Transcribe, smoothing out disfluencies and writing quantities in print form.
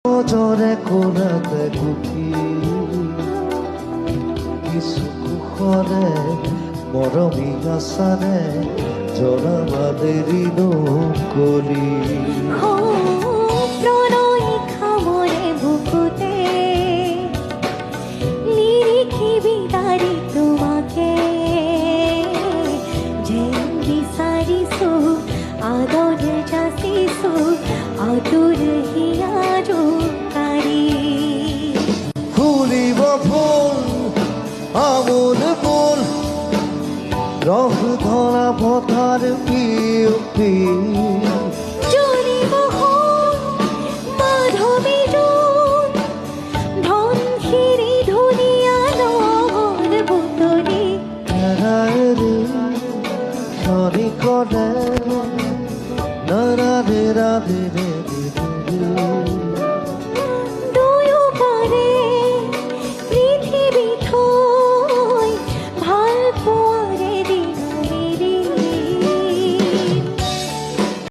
জৰে কোলাতে cookie কিছু কুশলে মৰমী আছানে জনাবা দেৰি নকলি প্রণয় খামরে বুকুতে লিখিবি তারি তোমাকে যে বিচাৰিছো আদরে যাচিছো আতুর হিয়া জোকাৰি ফুলিব ফুল আমোল ফুল ৰস ধৰা পথাৰ পিয়পি জ্বলিব হোম মাধৱী জোন ধনশিৰি ধুনীয়া লগন বুটলি ক্ষণিকতে